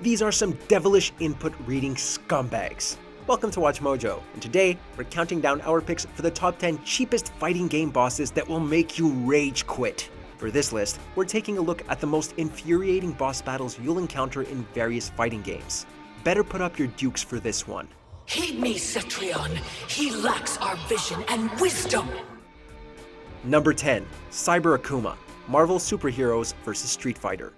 These are some devilish input reading scumbags. Welcome to Watch Mojo, and today we're counting down our picks for the top 10 cheapest fighting game bosses that will make you rage quit. For this list, we're taking a look at the most infuriating boss battles you'll encounter in various fighting games. Better put up your dukes for this one. Heed me, Cetrion. He lacks our vision and wisdom. Number 10. Cyber Akuma, Marvel Superheroes vs. Street Fighter.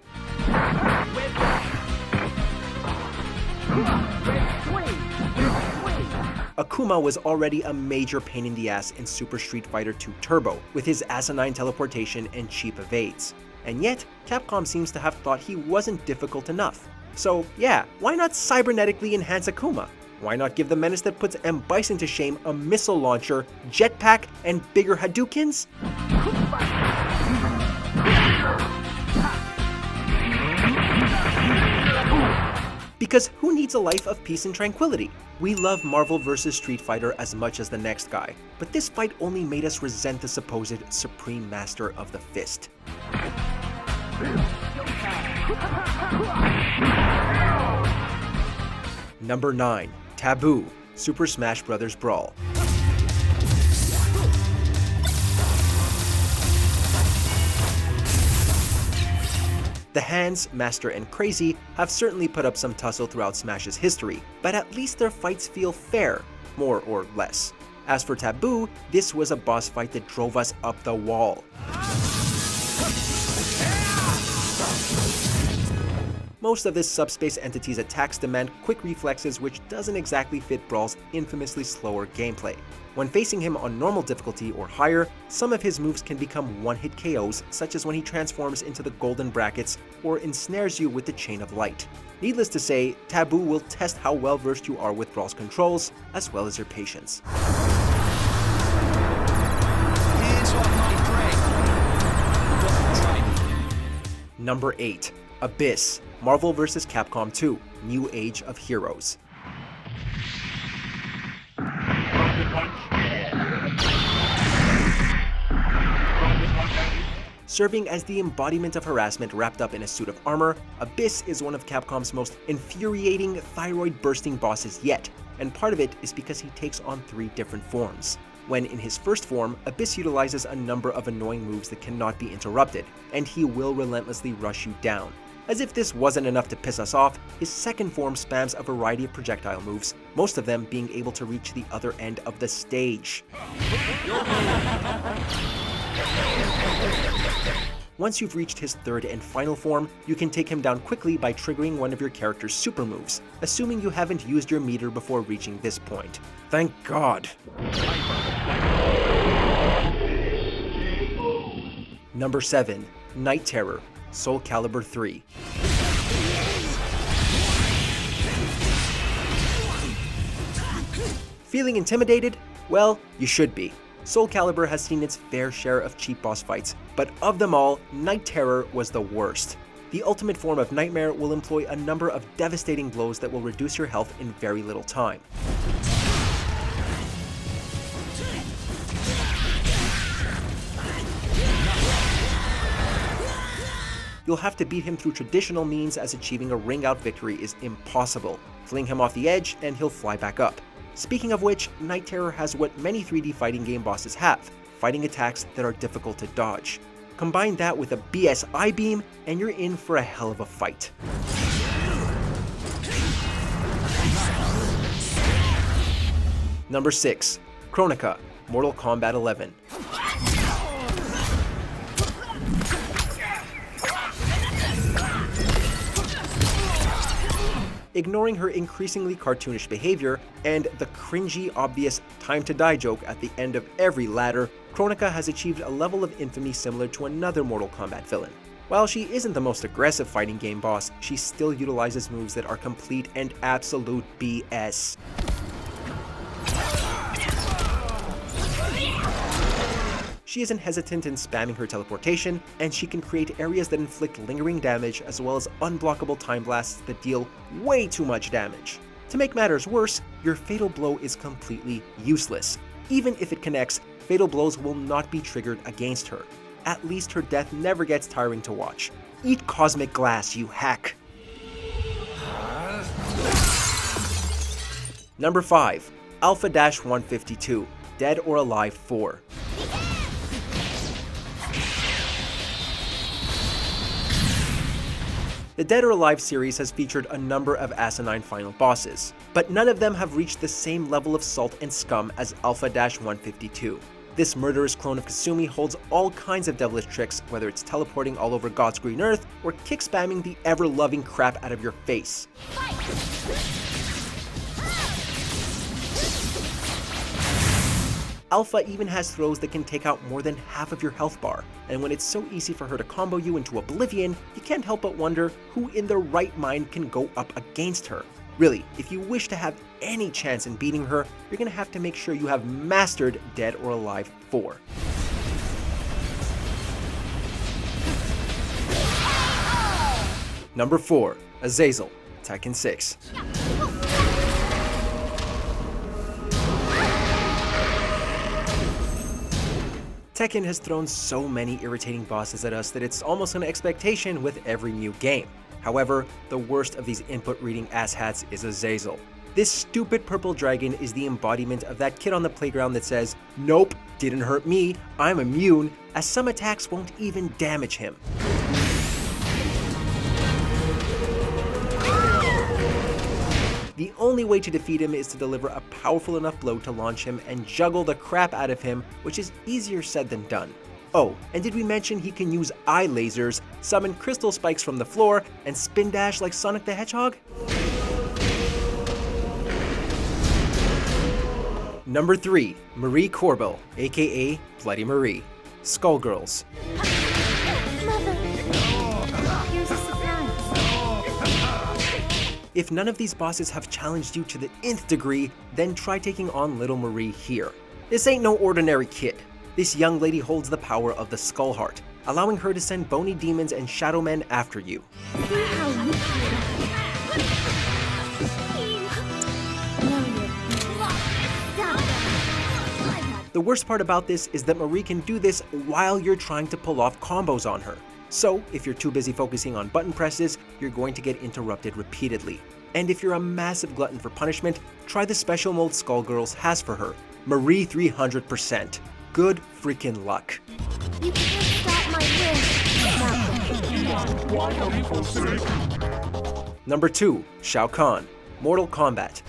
Akuma was already a major pain in the ass in Super Street Fighter II Turbo, with his asinine teleportation and cheap evades. And yet, Capcom seems to have thought he wasn't difficult enough. So yeah, why not cybernetically enhance Akuma? Why not give the menace that puts M. Bison to shame a missile launcher, jetpack, and bigger Hadoukens? Because who needs a life of peace and tranquility? We love Marvel vs. Street Fighter as much as the next guy, but this fight only made us resent the supposed supreme master of the fist. Number 9. Tabuu, Super Smash Bros. Brawl. The Hands, Master, and Crazy have certainly put up some tussle throughout Smash's history, but at least their fights feel fair, more or less. As for Tabuu, this was a boss fight that drove us up the wall. Most of this subspace entity's attacks demand quick reflexes, which doesn't exactly fit Brawl's infamously slower gameplay. When facing him on normal difficulty or higher, some of his moves can become one-hit KOs, such as when he transforms into the golden brackets or ensnares you with the chain of light. Needless to say, Tabuu will test how well versed you are with Brawl's controls, as well as your patience. Number 8. Abyss, Marvel vs. Capcom 2, New Age of Heroes. Serving as the embodiment of harassment wrapped up in a suit of armor, Abyss is one of Capcom's most infuriating, thyroid-bursting bosses yet, and part of it is because he takes on 3 different forms. When in his first form, Abyss utilizes a number of annoying moves that cannot be interrupted, and he will relentlessly rush you down. As if this wasn't enough to piss us off, his second form spams a variety of projectile moves, most of them being able to reach the other end of the stage. Once you've reached his third and final form, you can take him down quickly by triggering one of your character's super moves, assuming you haven't used your meter before reaching this point. Thank God. Number 7. Night Terror, Soulcalibur III. Feeling intimidated? Well, you should be. Soulcalibur has seen its fair share of cheap boss fights, but of them all, Night Terror was the worst. The ultimate form of Nightmare will employ a number of devastating blows that will reduce your health in very little time. You'll have to beat him through traditional means, as achieving a ring-out victory is impossible. Fling him off the edge and he'll fly back up. Speaking of which, Night Terror has what many 3D fighting game bosses have, fighting attacks that are difficult to dodge. Combine that with a BS I-beam and you're in for a hell of a fight. Number 6. Kronika, Mortal Kombat 11. Ignoring her increasingly cartoonish behavior and the cringy, obvious time to die joke at the end of every ladder, Kronika has achieved a level of infamy similar to another Mortal Kombat villain. While she isn't the most aggressive fighting game boss, she still utilizes moves that are complete and absolute BS. She isn't hesitant in spamming her teleportation, and she can create areas that inflict lingering damage as well as unblockable time blasts that deal way too much damage. To make matters worse, your fatal blow is completely useless. Even if it connects, fatal blows will not be triggered against her. At least her death never gets tiring to watch. Eat cosmic glass, you hack! Number 5. Alpha-152, Dead or Alive 4. The Dead or Alive series has featured a number of asinine final bosses, but none of them have reached the same level of salt and scum as Alpha-152. This murderous clone of Kasumi holds all kinds of devilish tricks, whether it's teleporting all over God's green earth or kick spamming the ever-loving crap out of your face. Alpha even has throws that can take out more than half of your health bar, and when it's so easy for her to combo you into oblivion, you can't help but wonder who in their right mind can go up against her. Really, if you wish to have any chance in beating her, you're gonna have to make sure you have mastered Dead or Alive 4. Number 4. Azazel, Tekken 6. Tekken has thrown so many irritating bosses at us that it's almost an expectation with every new game. However, the worst of these input reading asshats is Azazel. This stupid purple dragon is the embodiment of that kid on the playground that says, "Nope, didn't hurt me, I'm immune," as some attacks won't even damage him. The only way to defeat him is to deliver a powerful enough blow to launch him and juggle the crap out of him, which is easier said than done. Oh, and did we mention he can use eye lasers, summon crystal spikes from the floor, and spin dash like Sonic the Hedgehog? Number 3. Marie Korbel, aka Bloody Marie. Skullgirls. If none of these bosses have challenged you to the nth degree, then try taking on Little Marie here. This ain't no ordinary kid. This young lady holds the power of the Skull Heart, allowing her to send bony demons and shadow men after you. The worst part about this is that Marie can do this while you're trying to pull off combos on her. So, if you're too busy focusing on button presses, you're going to get interrupted repeatedly. And if you're a massive glutton for punishment, try the special mode Skullgirls has for her, Marie 300%. Good freaking luck. You can't stop my wish. Number 2. Shao Kahn, Mortal Kombat.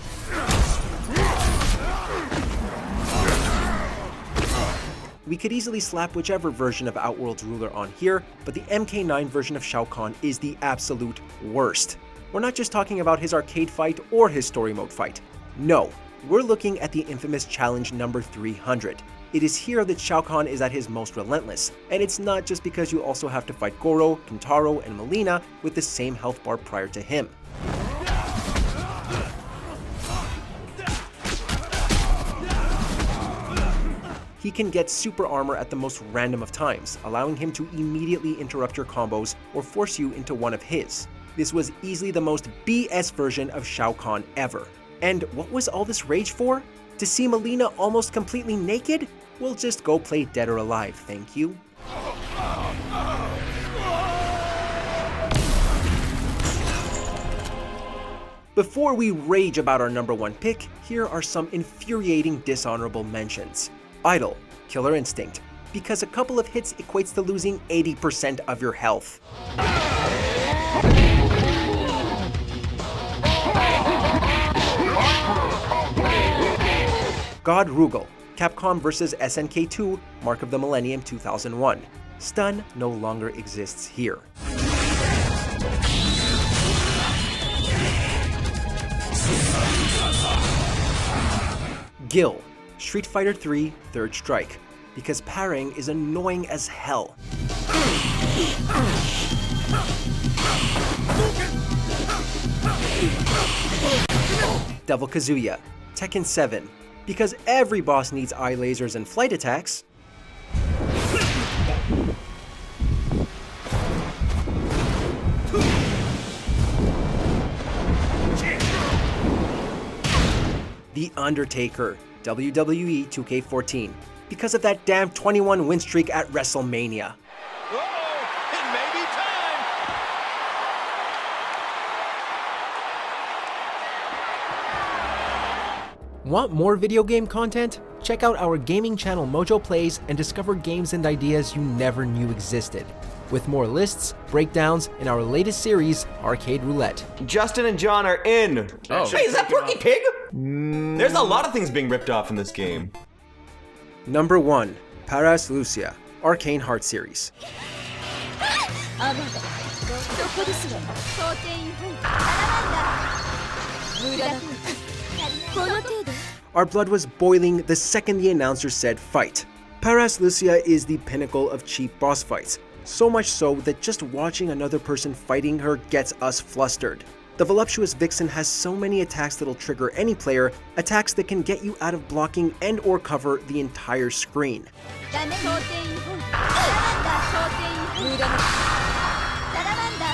We could easily slap whichever version of Outworld's ruler on here, but the MK9 version of Shao Kahn is the absolute worst. We're not just talking about his arcade fight or his story mode fight. No, we're looking at the infamous challenge number 300. It is here that Shao Kahn is at his most relentless, and it's not just because you also have to fight Goro, Kintaro, and Melina with the same health bar prior to him. He can get super armor at the most random of times, allowing him to immediately interrupt your combos or force you into one of his. This was easily the most BS version of Shao Kahn ever. And what was all this rage for? To see Melina almost completely naked? We'll just go play Dead or Alive, thank you. Before we rage about our number 1 pick, here are some infuriating dishonorable mentions. Idol, Killer Instinct, because a couple of hits equates to losing 80% of your health. God Rugal, Capcom vs SNK 2, Mark of the Millennium 2001. Stun no longer exists here. Gil, Street Fighter III Third Strike, because parrying is annoying as hell. Devil Kazuya, Tekken 7, because every boss needs eye lasers and flight attacks. The Undertaker, WWE 2K14, because of that damn 21 win streak at WrestleMania. Uh-oh, it may be time! Want more video game content? Check out our gaming channel Mojo Plays and discover games and ideas you never knew existed. With more lists, breakdowns, and our latest series, Arcade Roulette. Justin and John are in. Oh. Hey, is that Porky Pig? There's a lot of things being ripped off in this game. Number 1. Paras Lucia, Arcane Heart Series. アバダどこですわ当店違反無駄だこの程度 Our blood was boiling the second the announcer said fight. Paras Lucia is the pinnacle of cheap boss fights, so much so that just watching another person fighting her gets us flustered. The voluptuous vixen has so many attacks that'll trigger any player, attacks that can get you out of blocking and or cover the entire screen. ダメ当店違反サラマンダ当店違反無駄だサラマンダ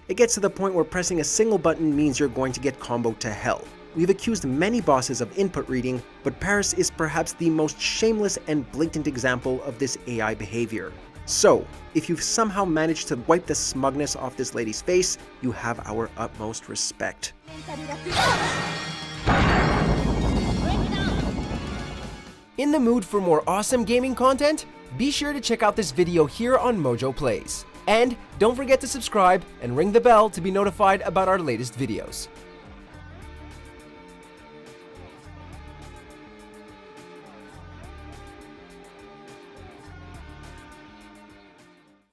It gets to the point where pressing a single button means you're going to get comboed to hell. We've accused many bosses of input reading, but Paras is perhaps the most shameless and blatant example of this AI behavior. So, if you've somehow managed to wipe the smugness off this lady's face, you have our utmost respect. In the mood for more awesome gaming content? Be sure to check out this video here on Mojo Plays. And don't forget to subscribe and ring the bell to be notified about our latest videos.